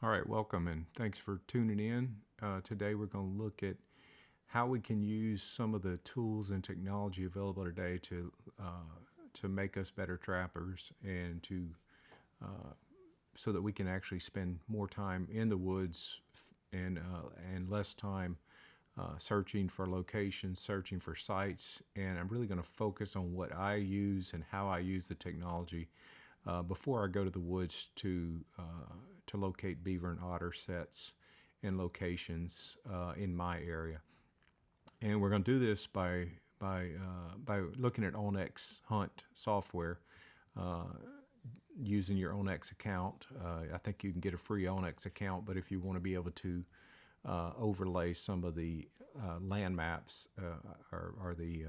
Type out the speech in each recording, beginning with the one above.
All right, welcome and thanks for tuning in. Today we're going to look at how we can use some of the tools and technology available today to make us better trappers and to so that we can actually spend more time in the woods and less time searching for locations, searching for sites. And I'm really going to focus on what I use and how I use the technology before I go to the woods to locate beaver and otter sets and locations in my area. And we're going to do this by looking at OnX Hunt software, uh, using your OnX account. I think you can get a free OnX account, but if you want to be able to overlay some of the land maps or the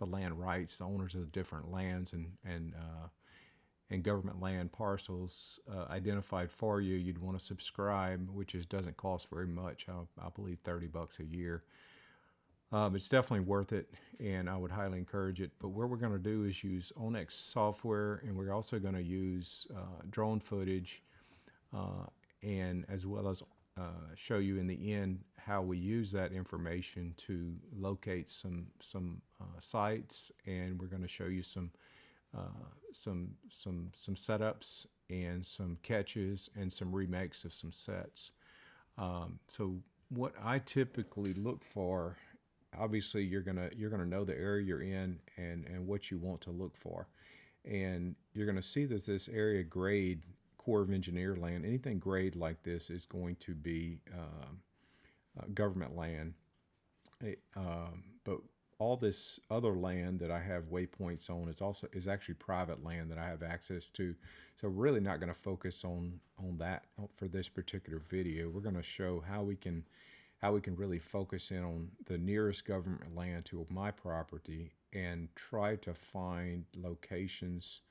land rights, the owners of the different lands and government land parcels identified for you, you'd want to subscribe, which doesn't cost very much. I believe $30 a year. It's definitely worth it, and I would highly encourage it. But what we're going to do is use OnX software, and we're also going to use drone footage, and as well as show you in the end how we use that information to locate some sites, and we're going to show you uh, some setups and some catches and some remakes of some sets. So what I typically look for, obviously you're gonna know the area you're in and what you want to look for, and you're gonna see that this area grade Corps of Engineer land. Anything grade like this is going to be government land. But all this other land that I have waypoints on is actually private land that I have access to. So we're really not going to focus on that for this particular video. We're going to show how we can really focus in on the nearest government land to my property and try to find locations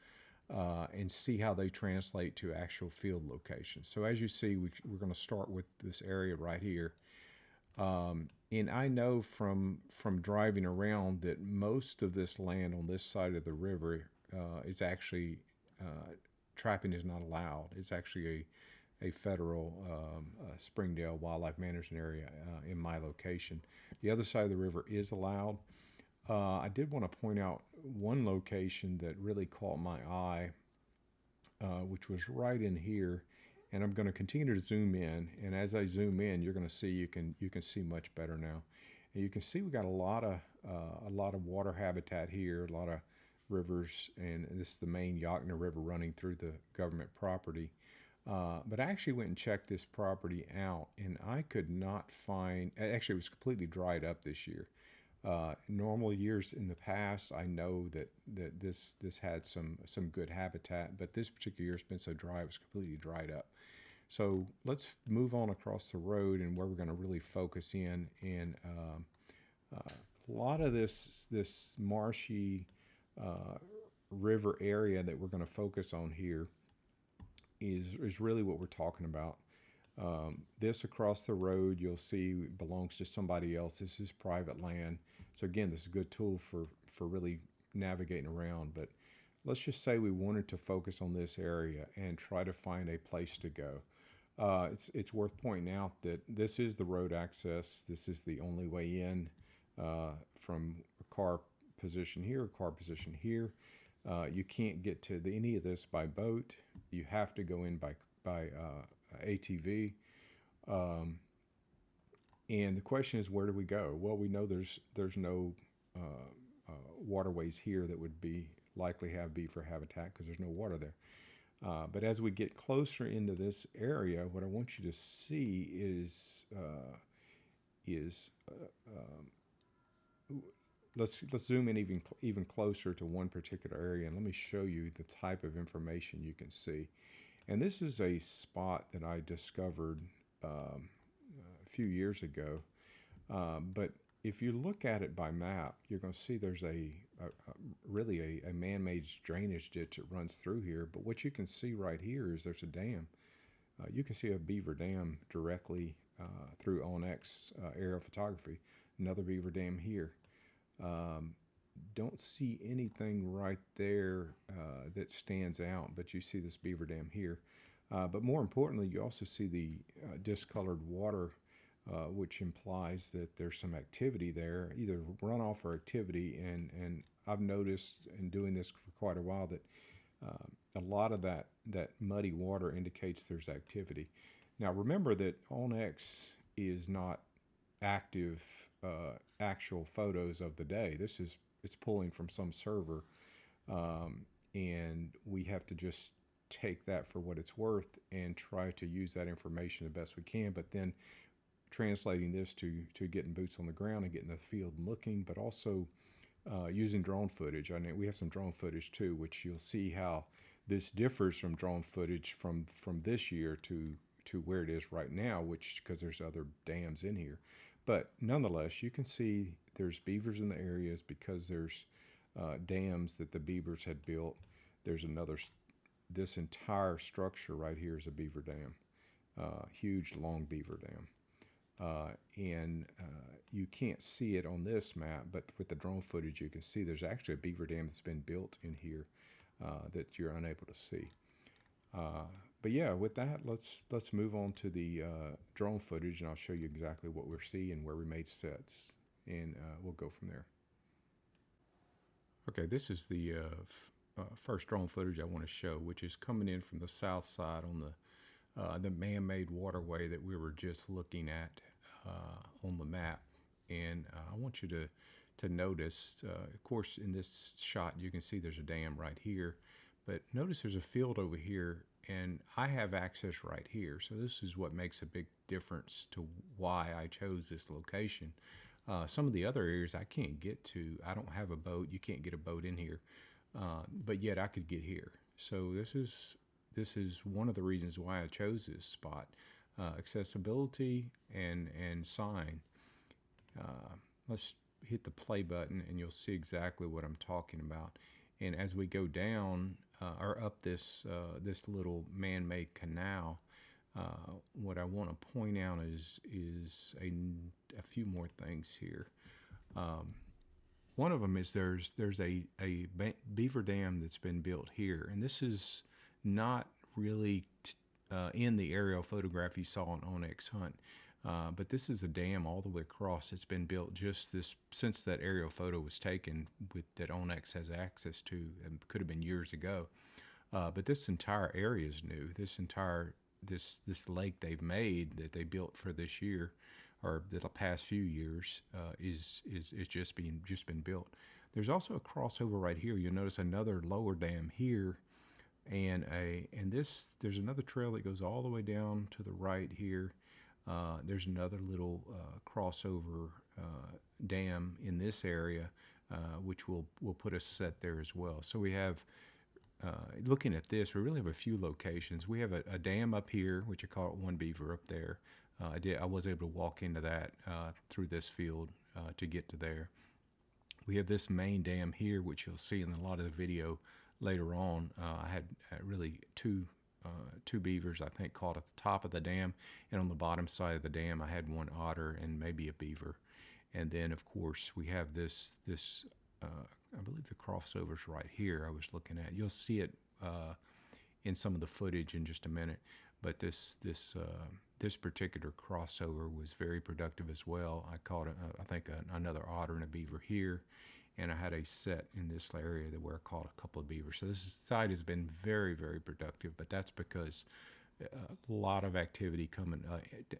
and see how they translate to actual field locations. So as you see, we're going to start with this area right here. And I know from driving around that most of this land on this side of the river is actually trapping is not allowed. It's actually a federal Springdale Wildlife Management Area in my location. The other side of the river is allowed. I did want to point out one location that really caught my eye, which was right in here, and I'm going to continue to zoom in. And as I zoom in, you're going to see you can see much better now. And you can see we got a lot of water habitat here, a lot of rivers, and this is the main Yocna River running through the government property. But I actually went and checked this property out, and I could not find. Actually, it was completely dried up this year. Normal years in the past, I know that this had some good habitat, but this particular year has been so dry, it was completely dried up. So let's move on across the road, and where we're going to really focus in. And a lot of this marshy river area that we're going to focus on here is really what we're talking about. This across the road, you'll see, belongs to somebody else. This is private land. So again, this is a good tool for really navigating around. But let's just say we wanted to focus on this area and try to find a place to go. It's worth pointing out that this is the road access. This is the only way in from a car position here, a car position here. You can't get to any of this by boat. You have to go in by ATV. And the question is, where do we go? Well, we know there's no waterways here that would be likely have beaver habitat because there's no water there. But as we get closer into this area, what I want you to see is let's zoom in even closer to one particular area, and let me show you the type of information you can see. And this is a spot that I discovered a few years ago. But if you look at it by map, you're going to see there's really a man-made drainage ditch that runs through here. But what you can see right here is there's a dam. You can see a beaver dam directly through OnX aerial photography. Another beaver dam here. Don't see anything right there that stands out, but you see this beaver dam here. But more importantly, you also see the discolored water, which implies that there's some activity there, either runoff or activity. And I've noticed in doing this for quite a while that a lot of that muddy water indicates there's activity. Now remember that OnX is not active actual photos of the day. It's pulling from some server, and we have to just take that for what it's worth and try to use that information the best we can. But then translating this to getting boots on the ground and getting the field and looking, but also using drone footage. I mean, we have some drone footage too, which you'll see how this differs from drone footage from this year to where it is right now, which because there's other dams in here. But nonetheless, you can see there's beavers in the areas because there's dams that the beavers had built. There's this entire structure right here is a beaver dam, huge long beaver dam. And you can't see it on this map, but with the drone footage you can see there's actually a beaver dam that's been built in here that you're unable to see. But yeah, with that, let's move on to the drone footage, and I'll show you exactly what we're seeing, where we made sets, and we'll go from there. Okay, this is the first drone footage I want to show, which is coming in from the south side on the man-made waterway that we were just looking at on the map. And I want you to notice, of course, in this shot you can see there's a dam right here, but notice there's a field over here, and I have access right here. So this is what makes a big difference to why I chose this location. Some of the other areas I can't get to. I don't have a boat. You can't get a boat in here, but yet I could get here. So this is one of the reasons why I chose this spot. Accessibility and sign. Let's hit the play button and you'll see exactly what I'm talking about. And as we go down or up this little man-made canal, what I want to point out is a few more things here. One of them is there's a beaver dam that's been built here, and this is not really in the aerial photograph you saw on OnX Hunt, but this is a dam all the way across. It's been built just since that aerial photo was taken, that OnX has access to, and could have been years ago. But this entire area is new. This lake they've made that they built for this year, or the past few years, is just been built. There's also a crossover right here. You'll notice another lower dam here, and there's another trail that goes all the way down to the right here. There's another little crossover dam in this area, which will put us set there as well. So we have. Looking at this, we really have a few locations. We have a dam up here, which I call it One Beaver up there. I was able to walk into that through this field to get to there. We have this main dam here, which you'll see in a lot of the video later on. I had really two beavers, I think, caught at the top of the dam, and on the bottom side of the dam, I had one otter and maybe a beaver. And then, of course, we have this. I believe the crossover's right here I was looking at. You'll see it in some of the footage in just a minute. But this particular crossover was very productive as well. I caught, I think, another otter and a beaver here. And I had a set in this area where I caught a couple of beavers. So this site has been very, very productive. But that's because a lot of activity coming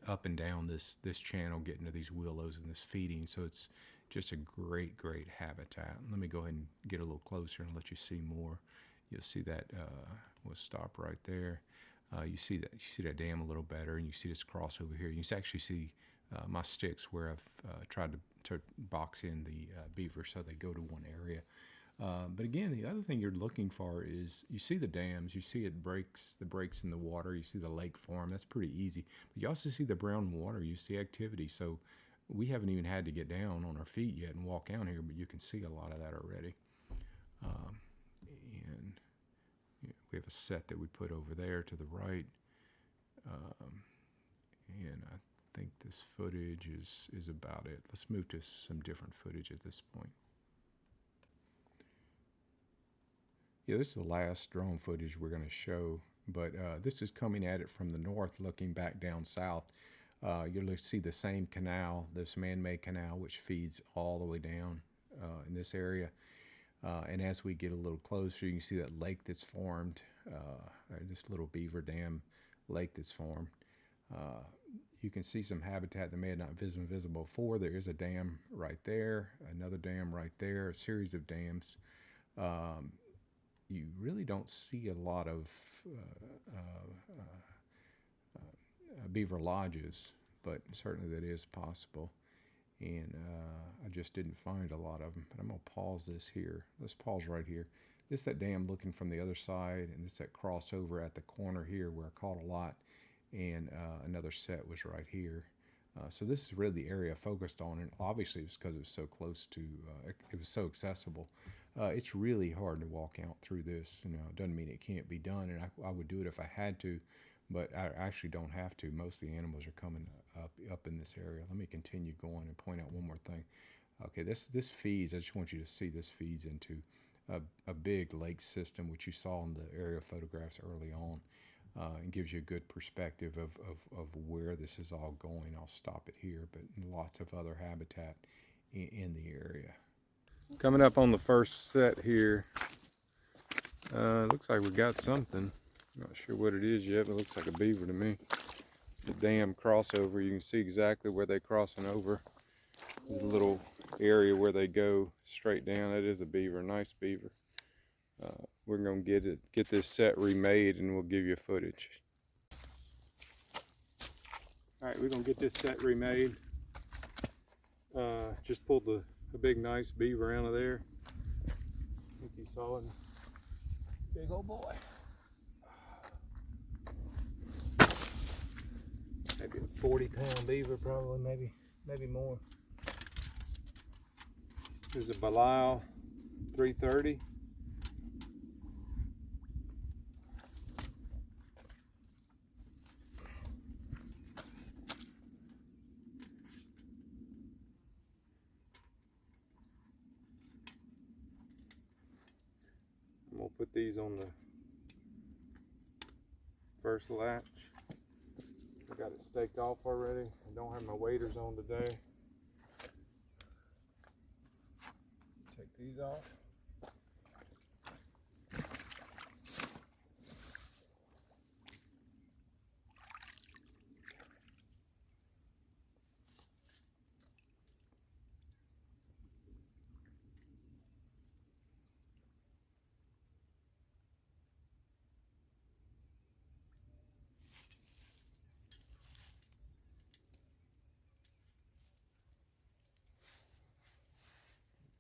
up and down this channel, getting to these willows and this feeding. So it's just a great habitat. Let me go ahead and get a little closer and let you see more. You'll see that we'll stop right there. You see that dam a little better, and you see this crossover here. You can actually see my sticks where I've tried to box in the beaver so they go to one area. But again, the other thing you're looking for is you see the dams, you see the breaks in the water, you see the lake form. That's pretty easy. But you also see the brown water, you see activity. So we haven't even had to get down on our feet yet and walk out here, but you can see a lot of that already. And we have a set that we put over there to the right. And I think this footage is about it. Let's move to some different footage at this point. Yeah, this is the last drone footage we're going to show. but this is coming at it from the north, looking back down south. You'll see the same canal, this man-made canal, which feeds all the way down in this area. And as we get a little closer, you can see that lake that's formed, this little beaver dam lake that's formed. You can see some habitat that may have not been visible before. There is a dam right there, another dam right there, a series of dams. You really don't see a lot of beaver lodges, but certainly that is possible. And I just didn't find a lot of them. But I'm going to pause this here. Let's pause right here. This is that dam looking from the other side, and this is that crossover at the corner here where I caught a lot, and another set was right here. So this is really the area I focused on, and obviously it's because it was so close to, it was so accessible. It's really hard to walk out through this. You know, it doesn't mean it can't be done, and I would do it if I had to, but I actually don't have to. Most of the animals are coming up in this area. Let me continue going and point out one more thing. Okay, this feeds, I just want you to see, this feeds into a big lake system, which you saw in the aerial photographs early on, and gives you a good perspective of where this is all going. I'll stop it here, but lots of other habitat in the area. Coming up on the first set here, looks like we got something. Not sure what it is yet, but it looks like a beaver to me. The dam crossover, you can see exactly where they're crossing over. There's a little area where they go straight down. That is a beaver, nice beaver. We're gonna get this set remade, and we'll give you footage. All right, we're gonna get this set remade. Just pulled a big nice beaver out of there. I think you saw it. Big old boy. Maybe a 40-pound beaver, probably, maybe more. This is a Belial 330. I'm gonna put these on the first latch. I got it staked off already. I don't have my waders on today. Take these off.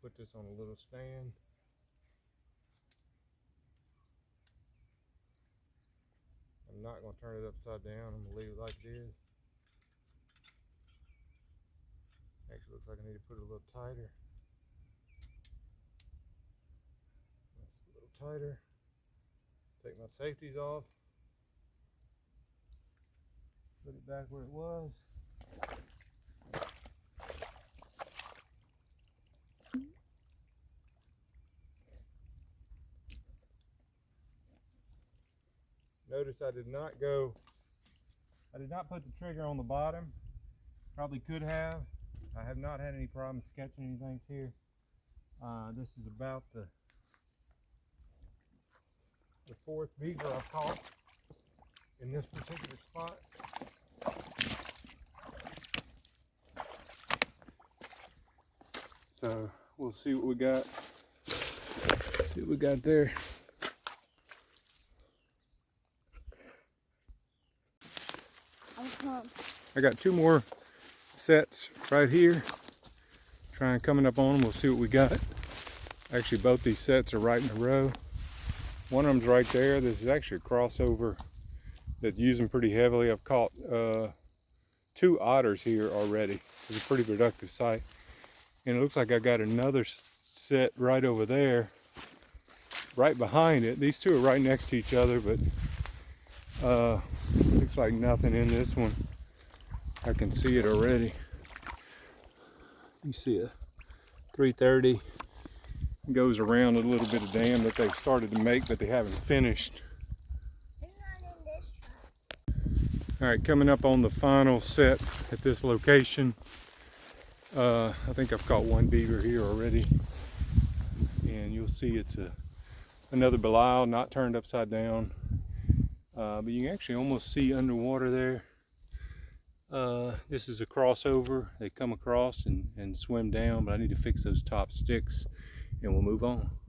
Put this on a little stand. I'm not going to turn it upside down. I'm going to leave it like it is. Actually, looks like I need to put it a little tighter. That's a little tighter. Take my safeties off. Put it back where it was. Notice I did not put the trigger on the bottom. Probably could have. I have not had any problems catching anything here. This is about the fourth beaver I've caught in this particular spot. So we'll see what we got. See what we got there. I got two more sets right here. Trying coming up on them, we'll see what we got. Actually, both these sets are right in a row. One of them's right there. This is actually a crossover that use them pretty heavily. I've caught 2 otters here already. It's a pretty productive site. And it looks like I got another set right over there, right behind it. These two are right next to each other, but looks like nothing in this one. I can see it already. You see a 330 goes around a little bit of dam that they've started to make, but they haven't finished. All right, coming up on the final set at this location. I think I've caught one beaver here already, and you'll see it's another Belial, not turned upside down, but you can actually almost see underwater there. This is a crossover. They come across and swim down, but I need to fix those top sticks and we'll move on.